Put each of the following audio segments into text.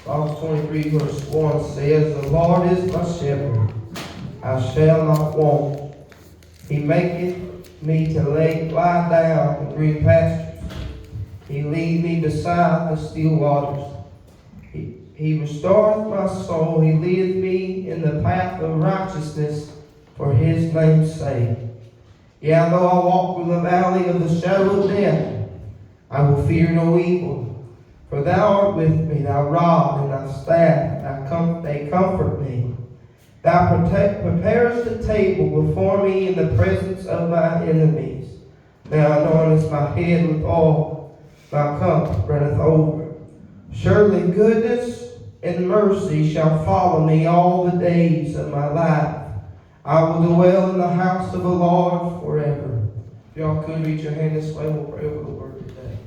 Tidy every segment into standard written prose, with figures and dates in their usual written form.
Psalms 23 verse 1 says, The Lord is my shepherd, I shall not want. He maketh me to lie down in green pastures. He lead me beside the still waters. He restoreth my soul. He leadeth me in the path of righteousness for his name's sake. Yea, though I walk through the valley of the shadow of death, I will fear no evil. For thou art with me, thy rod and thy staff, they comfort me. Thou preparest a table before me in the presence of my enemies. Thou anointest my head with oil, my cup runneth over. Surely goodness and mercy shall follow me all the days of my life. I will dwell in the house of the Lord forever. If y'all could reach your hand this way, we'll pray over the word today.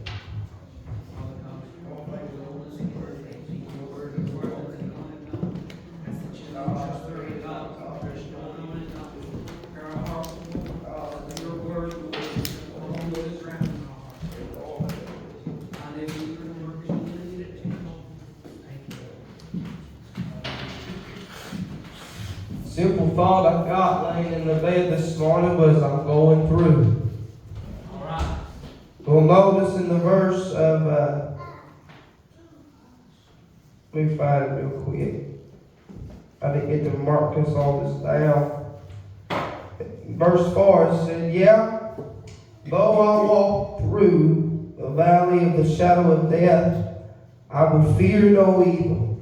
Simple thought I got laying in the bed this morning was I'm going through. All right. We'll notice in the verse of, let me find it real quick. I didn't get to mark all this down. Verse 4 it said, Yea, though I walk through the valley of the shadow of death, I will fear no evil,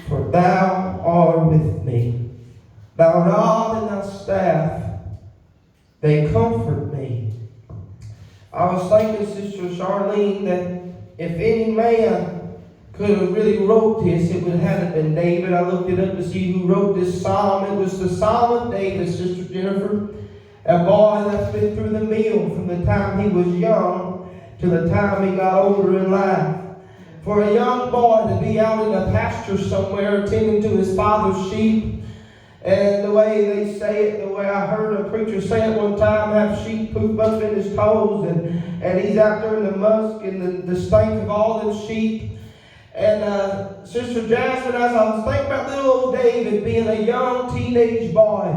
for thou art with me. Thy rod and thy staff, they comfort me. I was thinking, Sister Charlene, that if any man could have really wrote this, it would have been David. I looked it up to see who wrote this psalm. It was the Psalm of David, Sister Jennifer. A boy that's been through the mill from the time he was young to the time he got older in life. For a young boy to be out in a pasture somewhere tending to his father's sheep, and the way they say it, the way I heard a preacher say it one time, have sheep poop up in his toes, and he's out there in the musk and the stink of all them sheep. And Sister Jasmine, as I was thinking about little old David being a young teenage boy,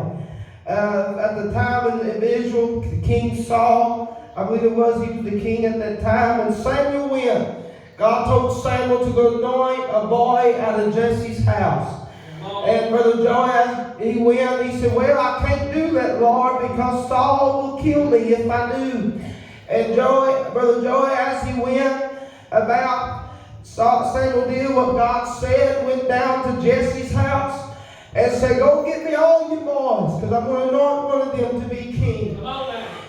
at the time in Israel, the King Saul, I believe it was, he was the king at that time, and Samuel went. God told Samuel to go anoint a boy out of Jesse's house. And Brother Joy, as he went, he said, well, I can't do that, Lord, because Saul will kill me if I do. And Brother Joy, as he went about, Samuel did what God said, went down to Jesse's house and said, go get me all your boys, because I'm going to anoint one of them to be king.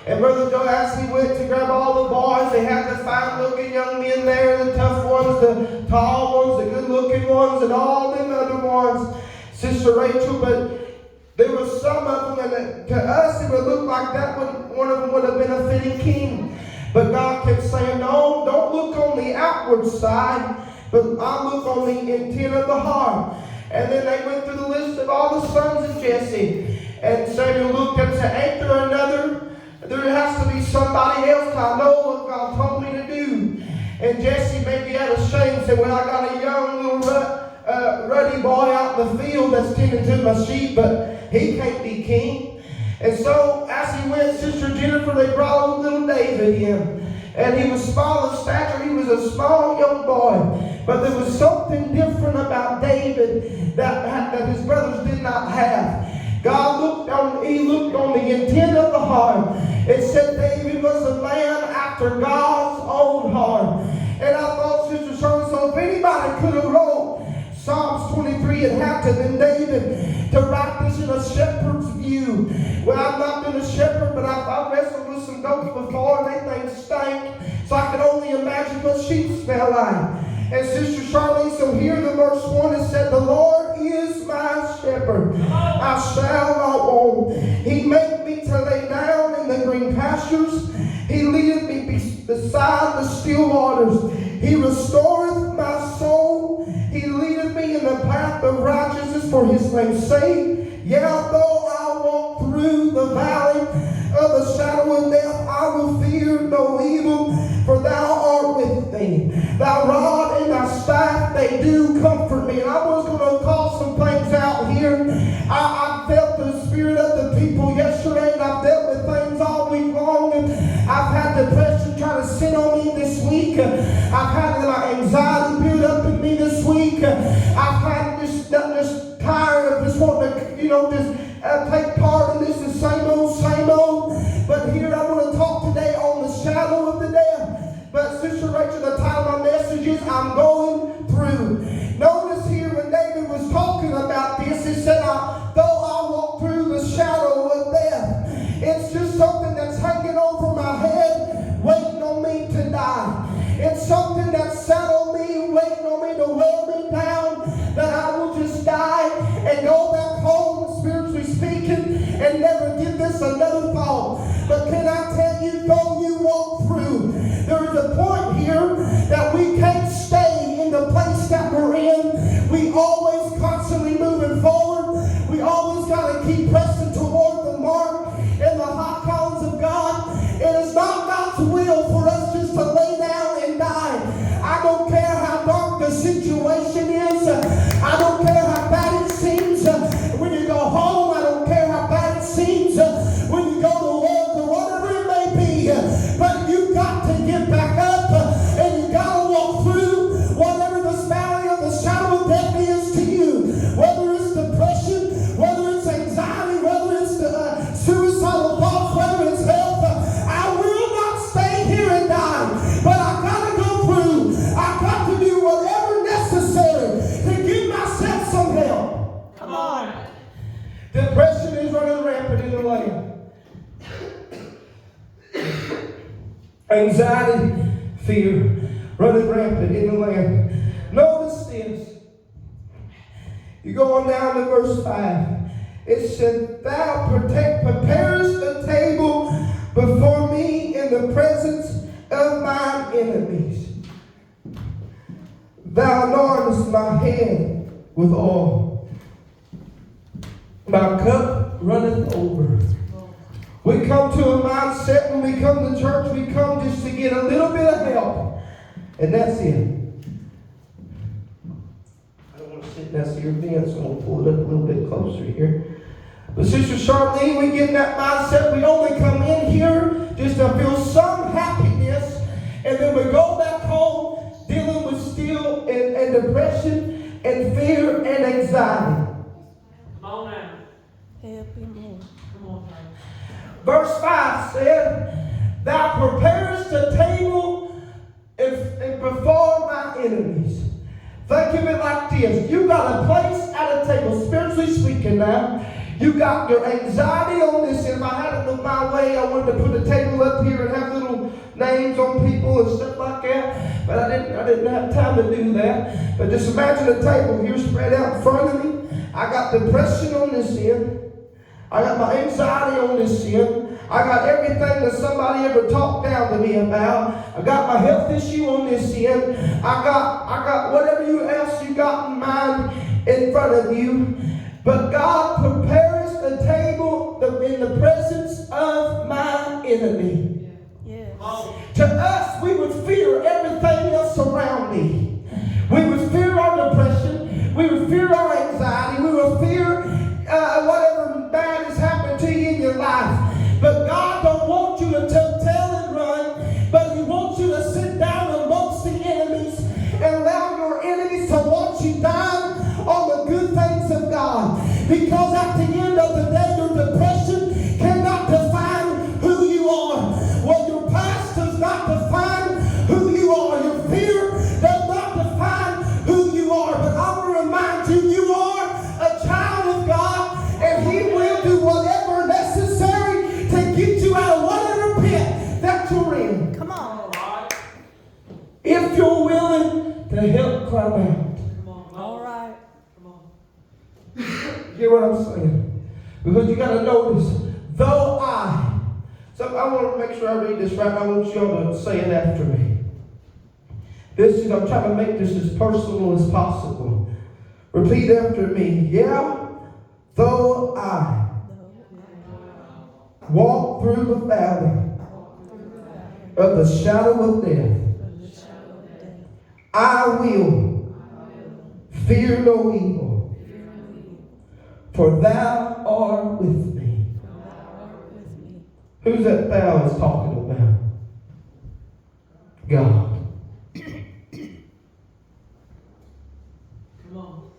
And Brother Joy, as he went to grab all the boys, they had the fine-looking young men there, the tough ones, the tall ones, the good-looking ones, and all them other ones, Sister Rachel. But there were some of them, and to us it would look like that one of them would have been a fitting king. But God kept saying, no, don't look on the outward side, but I look on the intent of the heart. And then they went through the list of all the sons of Jesse. And Samuel looked and said, ain't there another? There has to be somebody else. I know what God told me to do. And Jesse maybe out of shame said, well, I got a young little ruddy boy out in the field that's tending to my sheep, but he can't be king. And so as he went, Sister Jennifer, they brought old little David in. And he was small in stature. He was a small young boy. But there was something different about David that his brothers did not have. He looked on the intent of the heart. It said David was a man after God's own heart. And I thought, Sister Shirley, so if anybody could have wrote Psalms 23, it had to have been David to write this in a shepherd's view. Well, I've not been a shepherd, but I've wrestled with some goats before, and they things stank. So I can only imagine what sheep smell like. And Sister Charlene, so here in the verse 1 it said, the Lord is my shepherd, I shall not want. He made me to lay down in the green pastures. He leadeth me beside the still waters. He restoreth my soul. He leadeth me in the path of righteousness for his name's sake. Yea, though I walk through the valley of the shadow of death, I will fear no evil, for thou art with me. Thy rod and thy staff, they do comfort me. And I was going to call some things out here. I felt the spirit of the people yesterday, and I've dealt with things all week long. And I've had depression trying to sit on me this week. I've had my anxiety build up in me this week. I've had just tired of just wanting to, just take part in this, the same old, same old. But here I want to talk today on the shadow of the death. But Sister Rachel, the title of my message is I'm going through. Notice here when David was talking about this, he said, though I walk through the shadow of death, it's just something that's hanging over my head, waiting on me to die. It's something that's sat on me, waiting on me to weigh me down, that I will just die and go back home, spiritually speaking, and never give this another thought. But can I tell you, though you walk through, there is a point here that we can't stay in the place that we're in. We always constantly moving forward. We always got to keep pressing toward the mark and the high callings of God. It is not God's will for us just to lay down and die. I don't care how dark the situation is. I don't care how bad it seems. When you go home, I don't care how bad it seems. When you go to work or whatever it may be. But you've got to get back up and you got to walk through whatever this valley of the shadow of death is to you. Whether it's depression, whether it's anxiety, whether it's suicidal thoughts, whether it's health. I will not stay here and die. But I got to go through. I got to do whatever necessary to give myself some help. Come on. Depression is running rampant in the land. Anxiety, fear, running rampant in the land. Notice this. You go on down to verse 5. It said, Thou preparest a table before me in the presence of mine enemies. Thou anointest my head with oil. My cup runneth over. We come to a mindset when we come to church, we come just to get a little bit of help. And that's it. I don't want to sit next to your bed, so I'm going to pull it up a little bit closer here. But Sister Charlene, we get in that mindset, we only come in here just to feel some happiness, and then we go back home dealing with still and depression and fear and anxiety. Come on now. Help me more. Come on, man. Verse 5 said, Thou preparest a table and before my enemies. Think of it like this. You got a place at a table, spiritually speaking now. You got your anxiety on this. If I had it my way, I wanted to put a table up here and have little names on people and stuff like that. But I didn't have time to do that. But just imagine a table here spread out in front of me. I got depression on this end. I got my anxiety on this end. I got everything that somebody ever talked down to me about. I got my health issue on this end. I got whatever else you got in mind in front of you. But God prepares a table in the presence of my enemy. Yes. To us, we would fear everything else around me. We would fear our depression. We would fear our anxiety. We would fear whatever bad has happened to you in your life. But God don't want you to tell and run, but He wants you to sit down amongst the enemies and allow your enemies to watch you down on the good things of God. Because at the end of the day, your depression cannot define who you are. Well, your past does not define who you are. Your fear does not define who you are. But I want to remind you, you are a child of God, and He will do whatever necessary to get you out of whatever pit that you're in. Come on. If you're willing to help climb out. All right. Hear what I'm saying? Because you got to notice, though so I want to make sure I read this right. I want y'all to say it after me. I'm trying to make this as personal as possible. Repeat after me. Yeah, though I walk through the valley of the shadow of death, I will Fear no evil, for thou art with me. Who's that thou is talking about? God. Come on.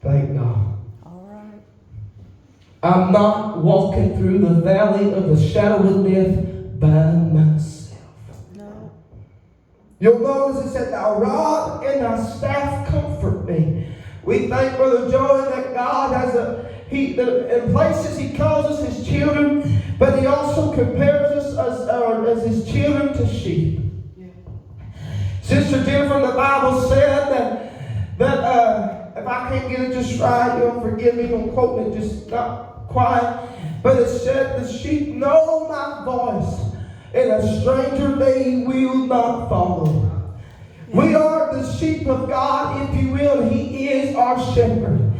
Thank God. All right. I'm not walking through the valley of the shadow of death by myself. No. You'll notice it said, thy rod and thy staff comfort me. We thank Brother Joey that God has in places He calls us His children, but He also compares us as His children to sheep. Yeah. Sister Jennifer, the Bible said that if I can't get it just right, you'll forgive me. I'm quoting it just not quite. But it said, the sheep know my voice, and a stranger they will not follow. We are the sheep of God, if you will. He is our shepherd.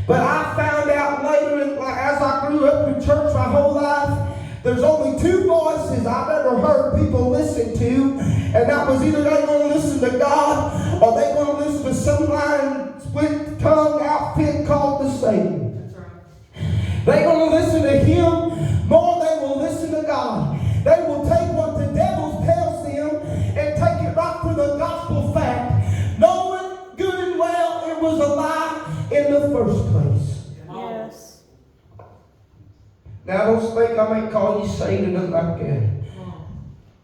But I found out later, as I grew up in church my whole life, there's only two voices I've ever heard people listen to, and that was either they're going to listen to God or they're going to listen to some lying split tongue outfit called the Satan. That's right. They're going to listen to him more than they will listen to God. They will take what the devil tells them and take it right for the gospel fact, knowing good and well it was a lie in the first place. Yes. Now, don't think I may call you Satan or nothing like that.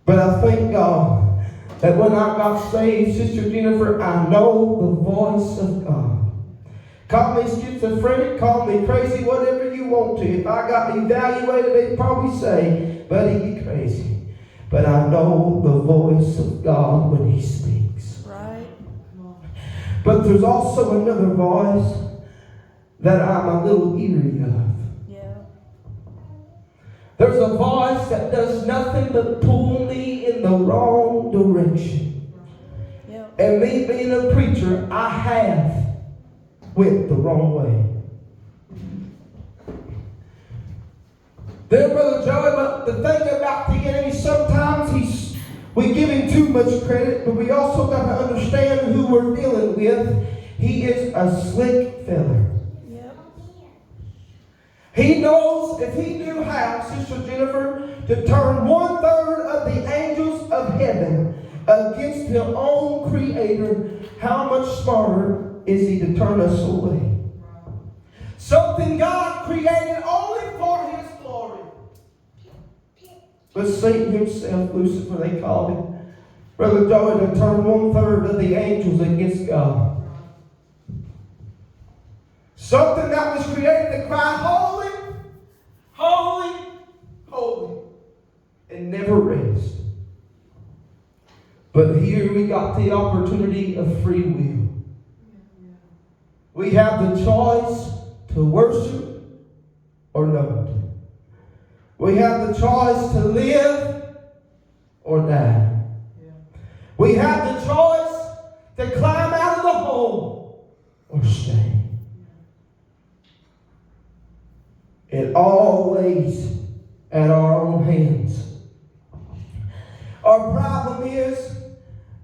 But I thank God that when I got saved, Sister Jennifer, I know the voice of God. Call me schizophrenic, call me crazy, whatever you want to. If I got evaluated, they'd probably say, buddy, you crazy. But I know the voice of God when He speaks. Right. But there's also another voice that I'm a little eerie of. Yeah. There's a voice that does nothing but pull me in the wrong direction. Yeah. And me being a preacher, I have went the wrong way. Then, Brother Joey, but the thing about the enemy, sometimes we give him too much credit, but we also got to understand who we're dealing with. He is a slick fella. Yep. He knows, if he knew how, Sister Jennifer, to turn 1/3 of the angels of heaven against their own Creator, how much smarter is He to turn us away? Something God created only for His glory. But Satan himself, Lucifer, they called him, Brother Joey, to turn 1/3 of the angels against God. Something that was created to cry, holy, holy, holy, and never rest. But here we got the opportunity of free will. We have the choice to worship or not. We have the choice to live or die. We have the choice to climb out of the hole or stay. It all lays at our own hands. Our problem is,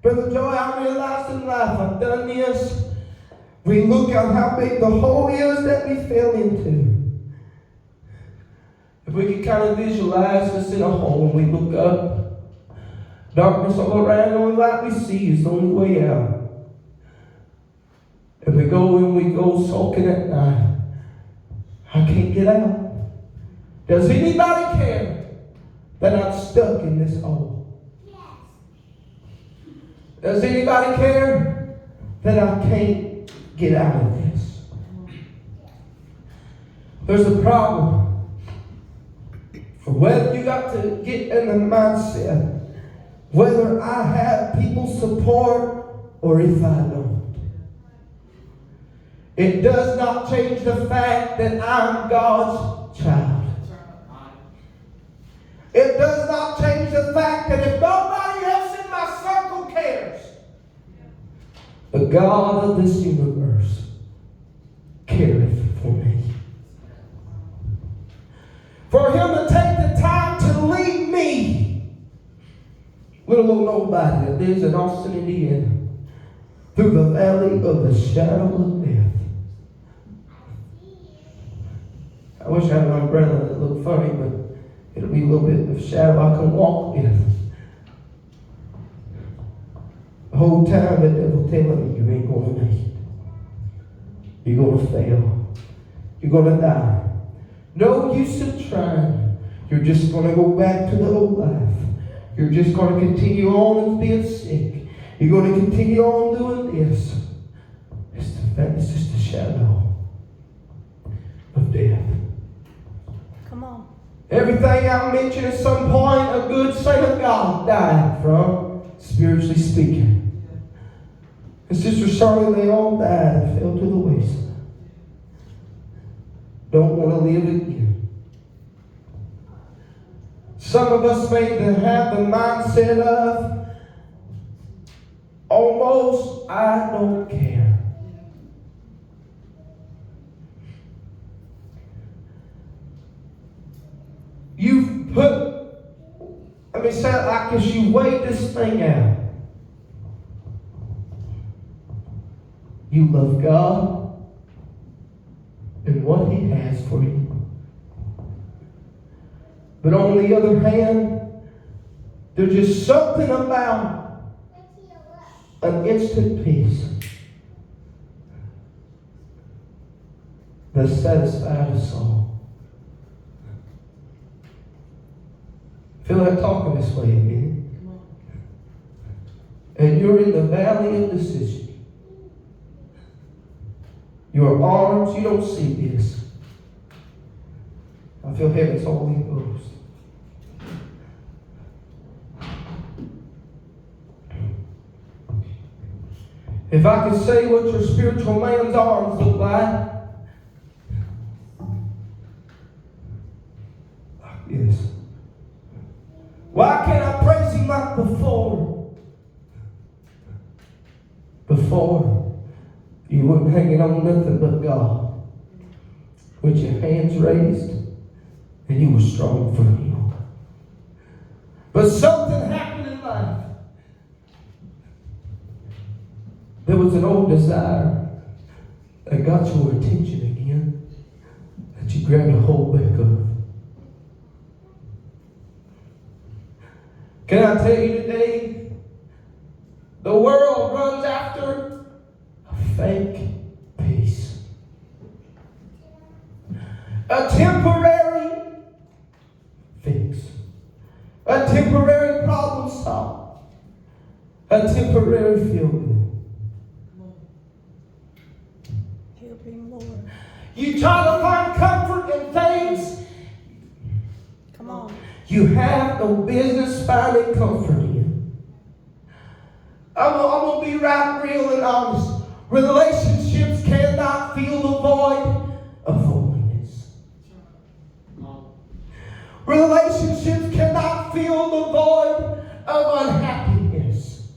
Brother Joey, I realized in life, I've done this. We look at how big the hole is that we fell into. If we can kind of visualize us in a hole and we look up, darkness all around, the only light we see is the only way out. And we go sulking at night. I can't get out. Does anybody care that I'm stuck in this hole? Does anybody care that I can't get out of this? There's a problem. For whether you got to get in the mindset, whether I have people's support or if I don't. It does not change the fact that I'm God's child. It does not change the fact that if nobody else in my circle cares, the God of this universe careth for me. For Him to take the time to lead me, little old nobody that lives in Austin, Indiana, through the valley of the shadow of death. I wish I had an umbrella that looked funny, but it'll be a little bit of shadow I can walk in. The whole time the devil telling me you ain't going to make it. You're going to fail. You're going to die. No use of trying. You're just going to go back to the old life. You're just going to continue on being sick. You're going to continue on doing this. It's just a shadow of death. Come on. Everything I mentioned at some point, a good saint of God died from, spiritually speaking. And Sister Charlotte, they all died and fell to the wayside. Don't want to live again. Some of us may have the mindset of almost, I don't care. You've put, let me say it like this, you weighed this thing out. You love God and what He has for you. But on the other hand, there's just something about an instant peace that satisfies us all. I feel like talking this way a minute. And you're in the valley of decision. Your arms, you don't see this. I feel heaven's Holy Ghost. If I could say what your spiritual man's arms look like this. Why can't I praise Him like before? Before, you weren't hanging on nothing but God. With your hands raised, and you were strong for Him. But something happened in life. There was an old desire that got your attention again, that you grabbed a hold back of. Can I tell you today, the world runs after a fake peace. A temporary fix. A temporary problem solved. A temporary feel good. Help Him, Lord. You try to find comfort in things Come on. you have no business finding comfort in. I'm going to be right, real, and honest. Relationships cannot fill the void of holiness. Relationships cannot fill the void of unhappiness.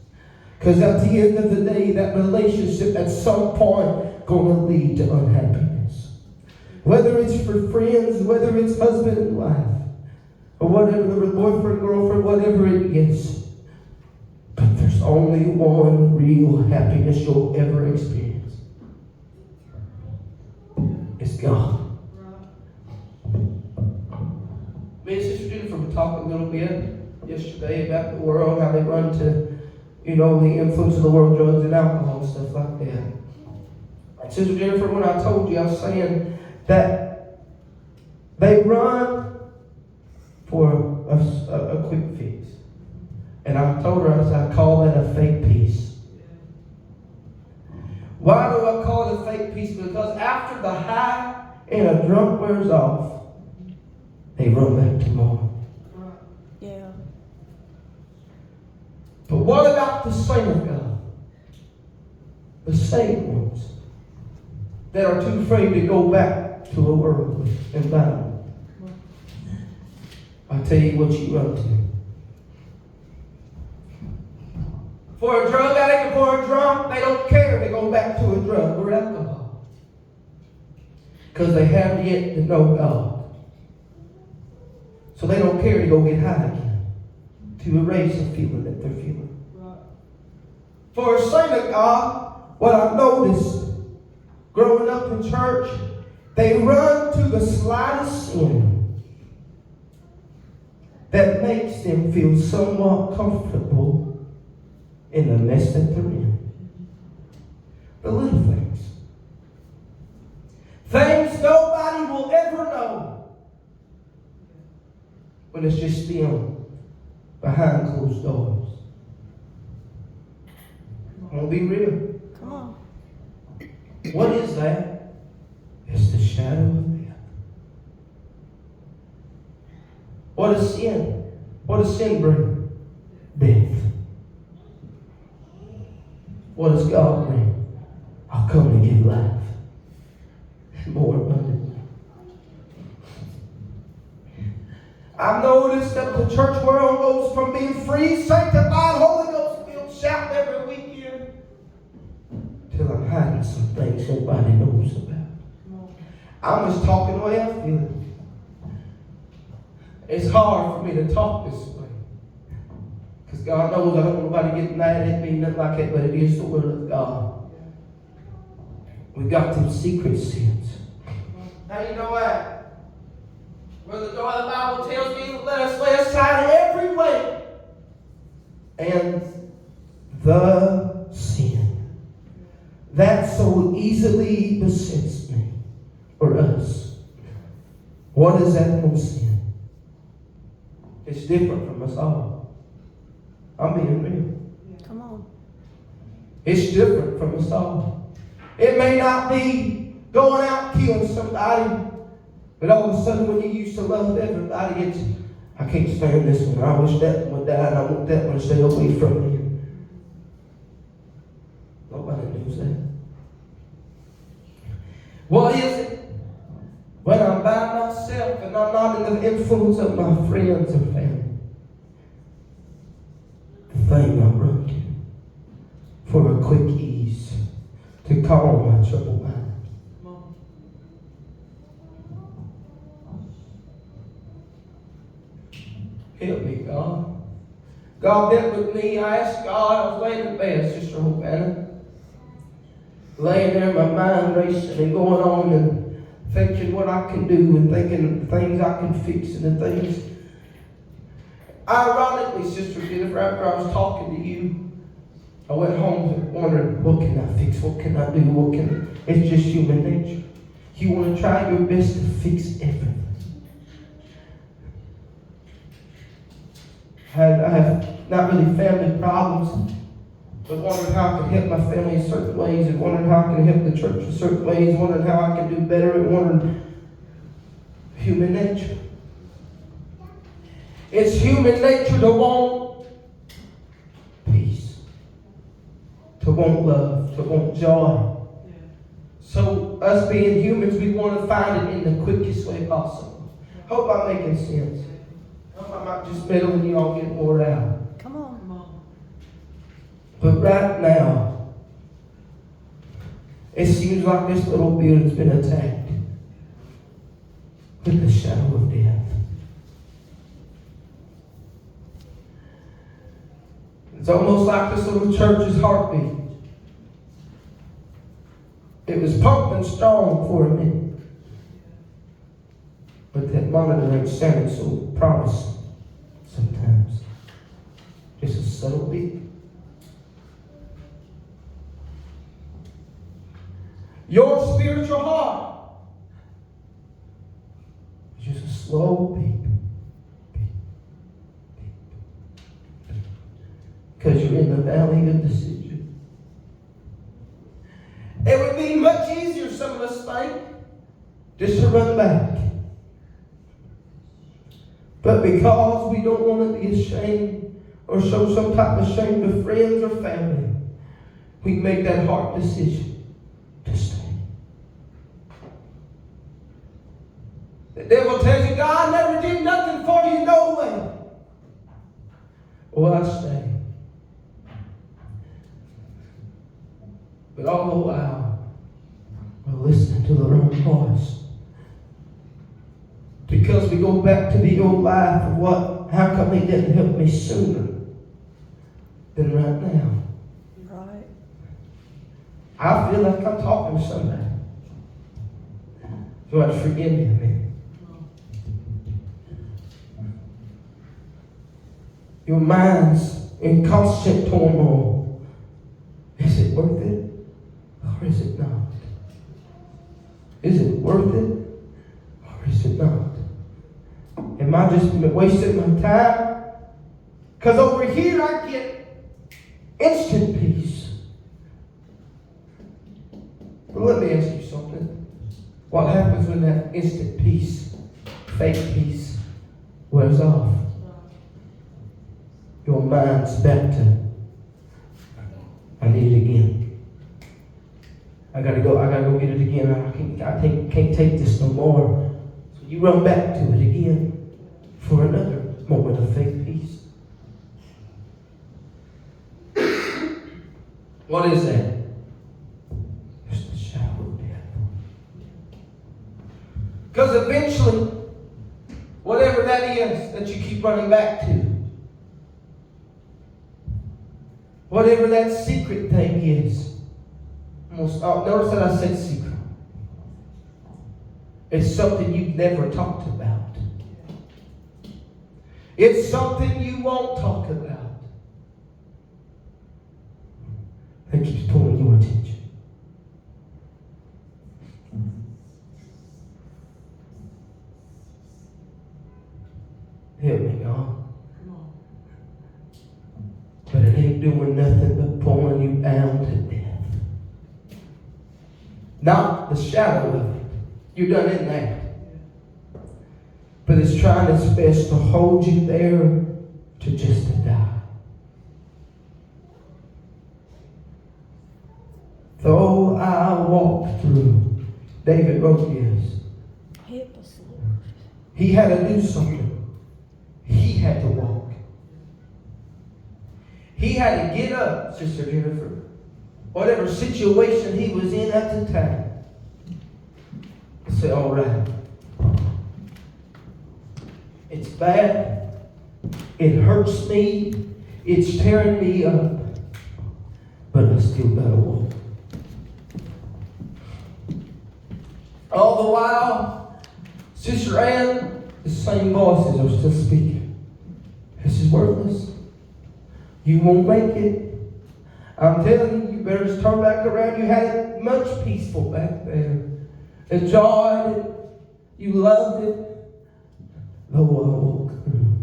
Because at the end of the day, that relationship at some point going to lead to unhappiness. Whether it's for friends, whether it's husband and wife, or whatever, boyfriend, girlfriend, whatever it is. But there's only one real happiness you'll ever experience. It's God. Me and Sister Jennifer were talking a little bit yesterday about the world, how they run to, the influence of the world, drugs and alcohol and stuff like that. And Sister Jennifer, when I told you, I was saying that they run for a quick fix. And I told her, I call that a fake peace. Why do I call it a fake peace? Because after the high and a drunk wears off, they run back to more. Yeah. But what about the saint of God? The saint ones that are too afraid to go back to a world and battle. I'll tell you what you run to. For a drug addict and for a drunk, they don't care if they go back to a drug or alcohol. Because they haven't yet to know God. So they don't care to go get high again. To erase the feeling that they're feeling. For a saint of God, What I've noticed growing up in church, they run to the slightest sin that makes them feel somewhat comfortable in the mess that they're in. The little things. Things nobody will ever know. But it's just them behind closed doors. I'm going to be real. Come on. What is that? It's the shadow of death. What is sin? What does sin bring? Death. What does God bring? I'll come to give life. More abundantly. I've noticed that the church world goes from being free, sanctified, Holy Ghost filled, shouting every weekend, till I'm hiding some things nobody knows about. I'm just talking the way I feel. It's hard for me to talk this way. Because God knows I don't want nobody getting mad at me, nothing like that, but it is the word of God. We got them secret sins. Now you know what? Well, the Bible tells me, let us lay aside every weight and the sin that so easily besets me or us. What is that most sin? It's different from us all. I'm being real. Come on. It's different from us all. It may not be going out killing somebody, but all of a sudden when you used to love everybody, it's, I can't stand this one. I wish that one would die, and I want that one to stay away from me. Nobody knows that. What is it? When I'm by myself and I'm not in the influence of my friends and family. The thing I run to for a quick ease to calm my troubled mind. Help me, God. God dealt with me. I asked God. I was laying in bed, Sister Hobanna. Laying there, my mind racing and going on and thinking what I can do and thinking things I can fix and the things. Ironically, Sister Jennifer, after I was talking to you, I went home wondering, what can I fix? What can I do? It's just human nature. You want to try your best to fix everything. I have not really family problems, but wondering how I can help my family in certain ways, and wondering how I can help the church in certain ways, wondering how I can do better, and wondering human nature. It's human nature to want peace, to want love, to want joy. So us being humans, we want to find it in the quickest way possible. Hope I'm making sense. Hope I'm not just meddling you all get wore out. Come on. But right now, it seems like this little building's been attacked with the shadow of death. It's almost like this little church's heartbeat. It was pumping strong for a minute. But that monitor ain't sounding so promising sometimes. Just a subtle beat. Your spiritual heart is just a slow beat. Because you're in the valley of decision. It would be much easier, some of us think, just to run back. But because we don't want to be ashamed or show some type of shame to friends or family, we make that hard decision to stay. The devil tells you, God never did nothing for you, no way. Well, I stay. But all the while, we're listening to the wrong voice. Because we go back to the old life of how come he didn't help me sooner than right now? Right. I feel like I'm talking to somebody. Lord, forgive me, man. Your mind's in constant turmoil. Is it worth it or is it not? Is it worth it or is it not? Am I just wasting my time? Because over here I get instant peace. But let me ask you something. What happens when that instant peace, fake peace, wears off? Your mind's back to, I need it again. I gotta go get it again. I can't take this no more. So you run back to it again for another moment of fake peace. What is that? It's the shadow of death. Because eventually, whatever that is that you keep running back to, whatever that secret thing is, notice that I said secret. It's something you've never talked about. It's something you won't talk about. That keeps pulling your attention. Help me, God. But it ain't doing nothing but pulling you down to death. Not the shadow of it. You're done in there. But it's trying its best to hold you there to just to die. Though I walk through, David wrote this. Help us, Lord. He had to do something. He had to walk. He had to get up, Sister Jennifer. Whatever situation he was in at the time. And say, all right. It's bad. It hurts me. It's tearing me up. But I still gotta walk. All the while, Sister Ann, the same voices are still speaking. This is worthless. You won't make it. I'm telling you, you better just turn back around. You had it much peaceful back there. Enjoyed it. You loved it. Though I walk through.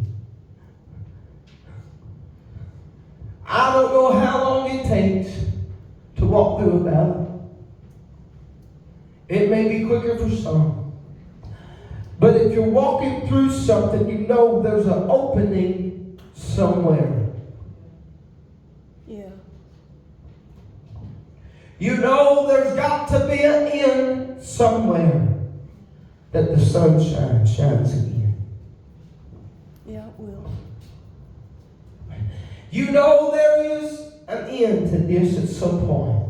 I don't know how long it takes to walk through a valley. It may be quicker for some. But if you're walking through something, you know there's an opening somewhere. Yeah. You know there's got to be an end somewhere that the sunshine shines again. Yeah, it will. You know there is an end to this at some point.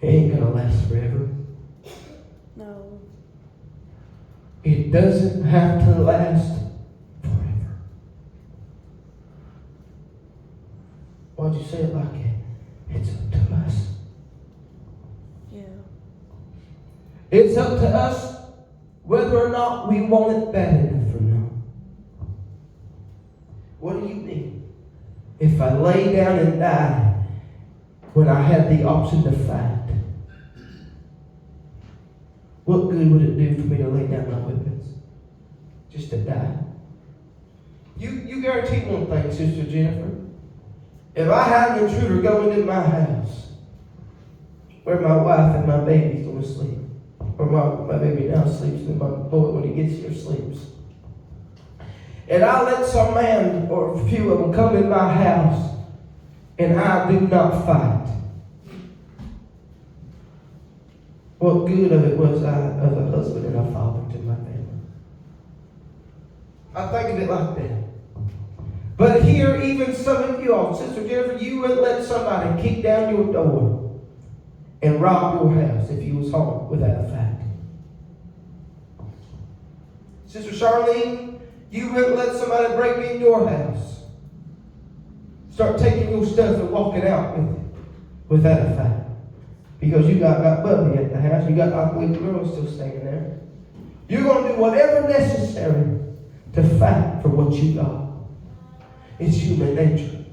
It ain't gonna last forever. No. It doesn't have to last forever. Why'd you say it like that? It's up to us. Yeah. It's up to us whether or not we want it bad enough or not. What do you mean? If I lay down and die when I had the option to fight, what good would it do for me to lay down my weapons? Just to die? You guarantee one thing, Sister Jennifer. If I had an intruder go into my house where my wife and my baby's going to sleep, or my baby now sleeps and my boy when he gets here sleeps, and I let some man or a few of them come in my house and I do not fight, what good of it was I as a husband and a father to my family? I think of it like that. But here, even some of you all, Sister Jennifer, you wouldn't let somebody kick down your door and rob your house if you was home without a fight. Sister Charlene, you wouldn't let somebody break in your house Start taking your stuff and walking out with it without a fight. Because you got Bubby at the house. You got Uncle the girl still staying there. You're going to do whatever necessary to fight for what you got. It's human nature.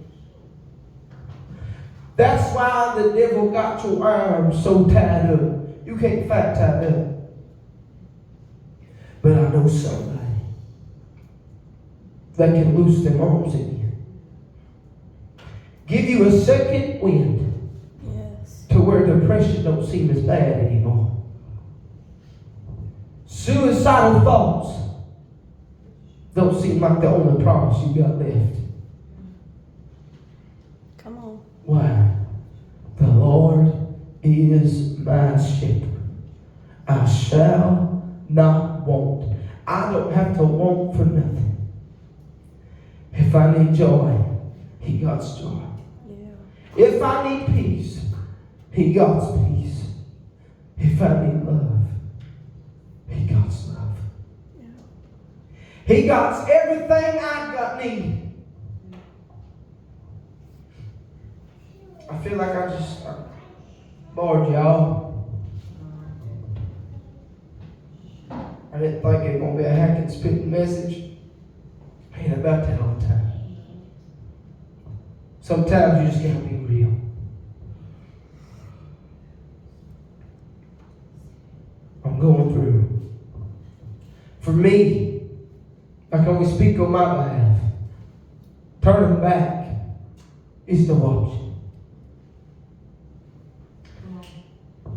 That's why the devil got your arms so tied up. You can't fight tied up. But I know somebody that can loose them arms again. Give you a second wind. Yes. To where depression don't seem as bad anymore. Suicidal thoughts don't seem like the only promise you got left. Come on. Why? The Lord is my shepherd. I shall not want. I don't have to want for nothing. If I need joy, He God's joy. Yeah. If I need peace, He God's peace. If I need love, He God's love. Yeah. He God's everything I got need. I feel like I bored y'all. I didn't think it was going to be a hack and spitting message. I ain't about that all the time. Sometimes you just gotta be real. I'm going through. For me, I can only speak on my behalf. Turning back is the option.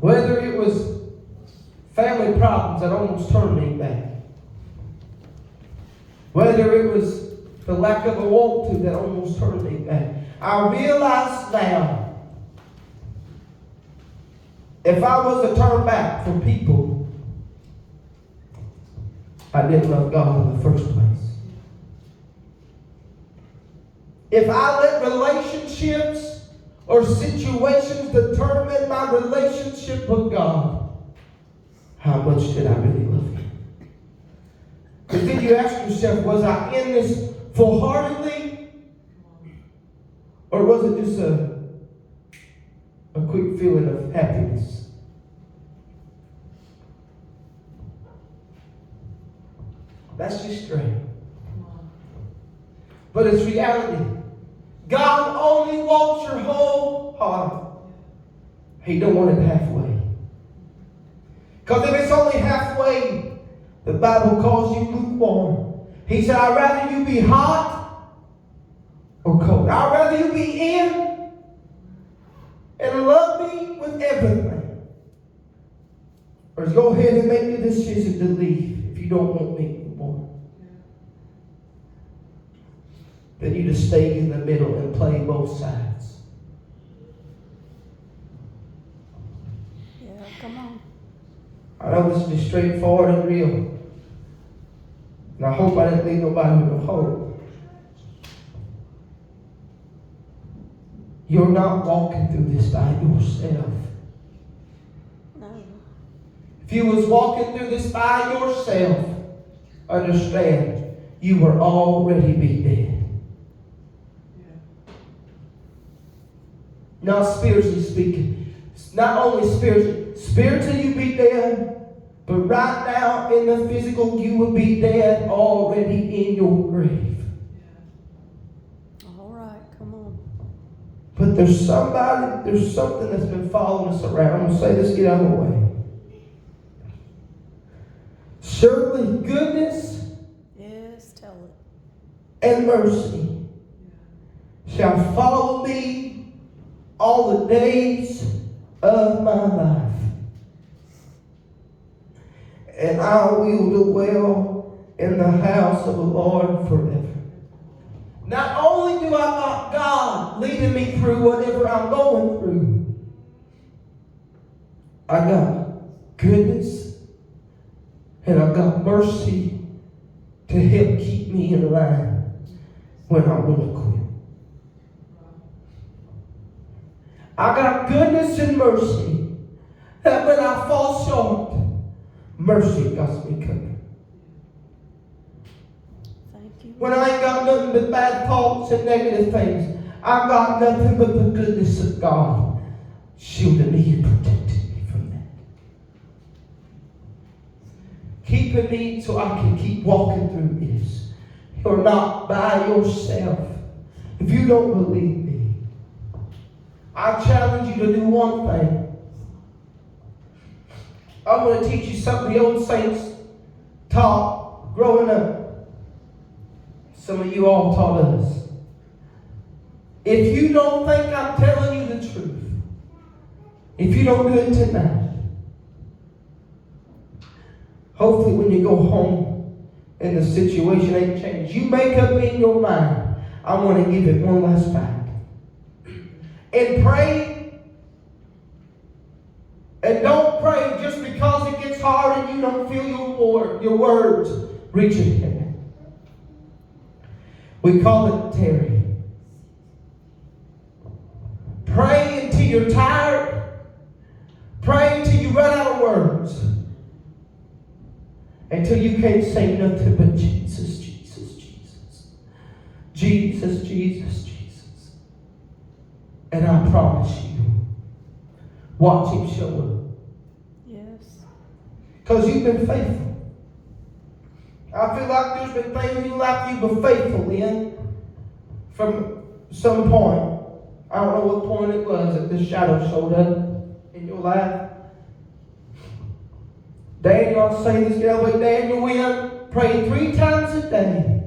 Whether it was family problems that almost turned me back. Whether it was the lack of a want to that almost turned me back. I realize now, if I was to turn back for people, I didn't love God in the first place. If I let relationships or situations determine my relationship with God, how much did I really love Him? But then you ask yourself, was I in this full-heartedly? Or was it just a quick feeling of happiness? That's just straight. But it's reality. God only wants your whole heart. He don't want it halfway. Because if it's only halfway, the Bible calls you lukewarm. He said, I'd rather you be hot or cold. I'd rather you be in and love me with everything. Or go ahead and make the decision to leave if you don't want me anymore. Then you just stay in the middle and play both sides. Yeah, come on. I know this is straightforward and real. And I hope I didn't leave nobody with no hope. You're not walking through this by yourself. No. If you was walking through this by yourself, understand, you were already be dead. Not spiritually speaking. Not only spiritually. Spiritually you be dead, but right now in the physical you will be dead already in your grave. All right, come on. But there's something that's been following us around. I'm going to say this, get out of the way. Surely goodness, Yes, tell it. and mercy shall follow me all the days of my life. And I will dwell in the house of the Lord forever. Not only do I got God leading me through whatever I'm going through, I got goodness and I've got mercy to help keep me in line when I want to quit. I got goodness and mercy that when I fall short, mercy got me covered. Thank you. When I ain't got nothing but bad thoughts and negative things, I got nothing but the goodness of God shielding me and protecting me from that. Keeping me so I can keep walking through this. You're not by yourself. If you don't believe me, I challenge you to do one thing. I'm going to teach you something the old saints taught growing up. Some of you all taught us. If you don't think I'm telling you the truth, if you don't do it tonight, hopefully when you go home and the situation ain't changed, you make up in your mind, I want to give it one last back. And pray. And don't pray just because it gets hard and you don't feel your words reaching heaven. We call it tarry. Pray until you're tired. Pray until you run out of words. Until you can't say nothing but Jesus, Jesus, Jesus. Jesus, Jesus, Jesus. And I promise you, watch Him show up. Yes. Because you've been faithful. I feel like there's been things in your life you've been faithful in from some point. I don't know what point it was that the shadow showed up in your life. Daniel, I'll say this the way Daniel went, prayed 3 times a day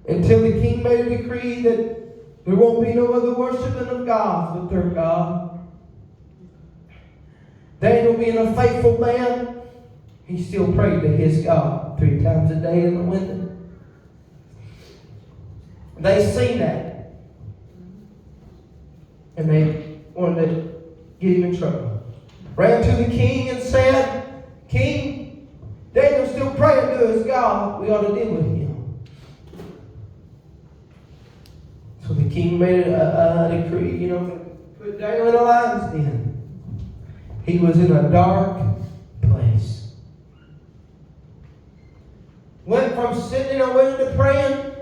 until the king made a decree that there won't be no other worshiping of gods but their God. Daniel, being a faithful man, he still prayed to his God 3 times a day in the window. They seen that. And they wanted to get him in trouble. Ran to the king and said, King, Daniel's still praying to his God. We ought to deal with him. So the king made a decree, put Daniel in a lion's den. He was in a dark place. Went from sitting in a window praying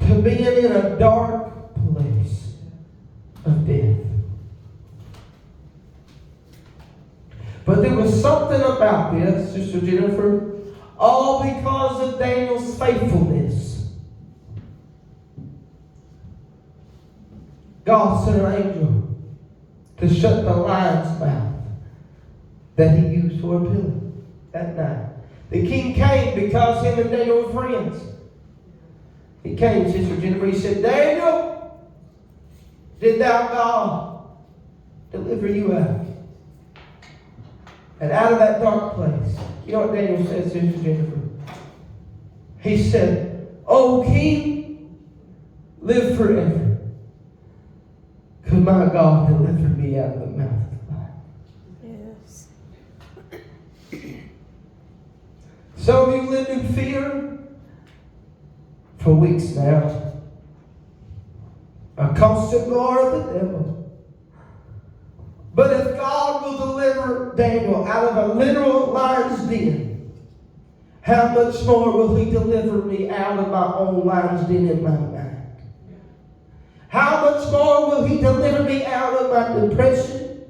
to being in a dark place of death. But there was something about this, Sister Jennifer, all because of Daniel's faithfulness. God sent an angel to shut the lion's mouth that he used for a pillar that night. The king came because him and Daniel were friends. He came, Sister Jennifer, he said, Daniel, did thou God deliver you out? And out of that dark place, you know what Daniel said, Sister Jennifer? He said, O king, live forever. Because my God delivered me out of the mouth of the lion. Yes. Some of you lived in fear for weeks now. A constant roar of the devil. But if God will deliver Daniel out of a literal lion's den, how much more will He deliver me out of my own lion's den in my mind? How much more will He deliver me out of my depression?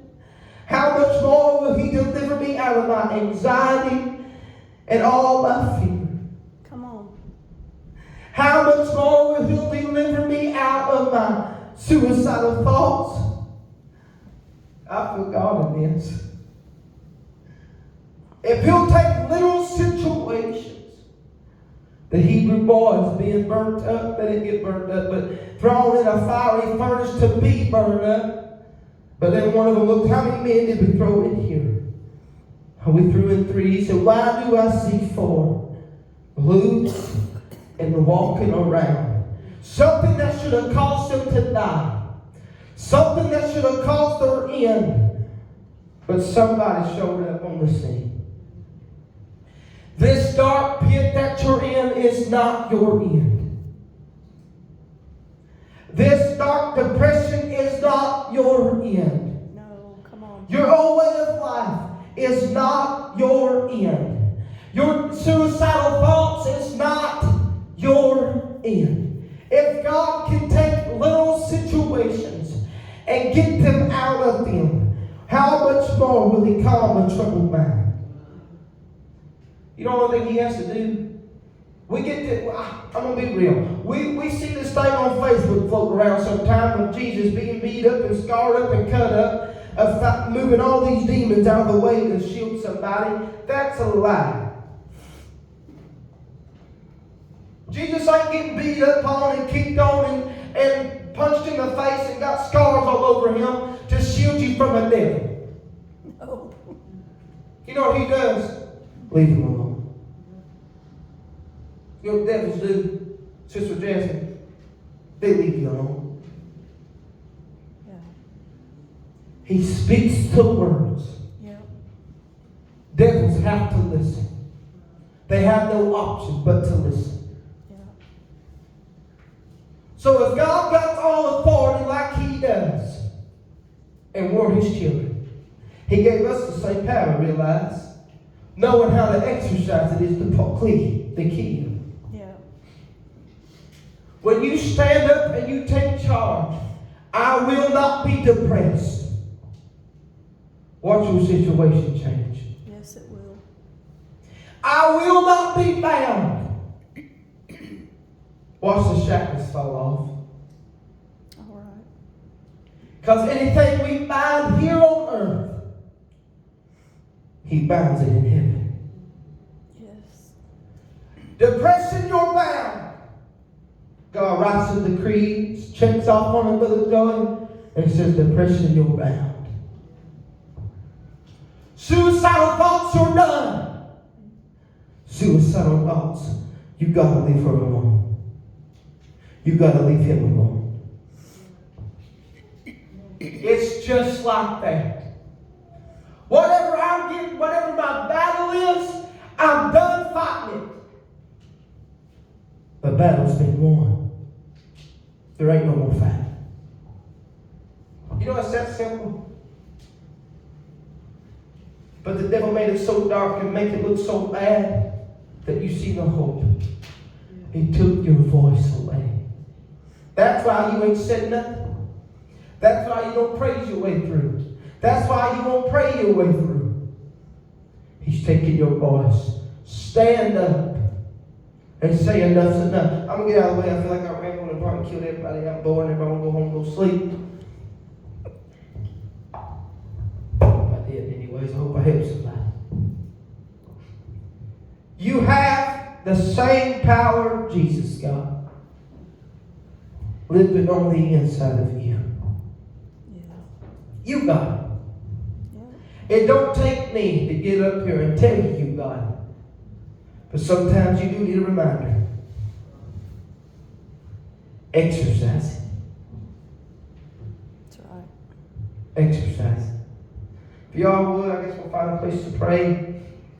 How much more will He deliver me out of my anxiety and all my fear? Come on. How much more will He deliver me out of my suicidal thoughts? I feel God in this. If He'll take little situations, the Hebrew boys being burnt up, they didn't get burnt up, but thrown in a fiery furnace to be burned up. But then one of them looked, how many men did we throw in here? And we threw in 3. He said, why do I see 4? Loose and walking around. Something that should have caused them to die. Something that should have caused their end. But somebody showed up on the scene. This dark pit that you're in is not your end. This dark depression is not your end. No, come on. Your old way of life is not your end. Your suicidal thoughts is not your end. If God situations and get them out of them, how much more will He calm a troubled mind? You know what I think He has to do? We get to, I'm going to be real. We see this thing on Facebook floating around sometime of Jesus being beat up and scarred up and cut up, of moving all these demons out of the way to shield somebody. That's a lie. Jesus ain't getting beat up on and kicked on and punched in the face and got scars all over Him to shield you from a devil. No. You know what He does? Leave Him alone. You know what devils do, Sister Jasmine? They leave you alone. Yeah. He speaks the words. Yeah. Devils have to listen. They have no option but to listen. Yeah. So if God got all authority like He does, and we're His children, He gave us the same power, realize. Knowing how to exercise it is the key. Yeah. When you stand up and you take charge, I will not be depressed. Watch your situation change. Yes, it will. I will not be bound. Watch the shackles fall off. All right. Because anything we bind here on earth, He binds it in heaven. Yes. Depression, you're bound. God writes a decree, checks off on it, Brother Joy, and says, depression, you're bound. Suicidal thoughts, you're done. Suicidal thoughts, you gotta leave her alone. You gotta leave him alone. It's just like that. Whatever I'm getting, whatever my battle is, I'm done fighting it. The battle's been won. There ain't no more fighting. You know, it's that simple. But the devil made it so dark and make it look so bad that you see no hope. He took your voice away. That's why you ain't said nothing. That's why you don't praise your way through. That's why you won't pray your way through. He's taking your voice. Stand up and say enough's enough. I'm going to get out of the way. I feel like I ran on and probably killed everybody out bored and everyone go home and go sleep. I did anyways. I hope I helped somebody. You have the same power Jesus got living on the inside of you. Yeah. You got it. Yeah. It don't take me to get up here and tell you you got it. But sometimes you do need a reminder. Exercise it. That's right. Exercise it. If y'all would, I guess we'll find a place to pray.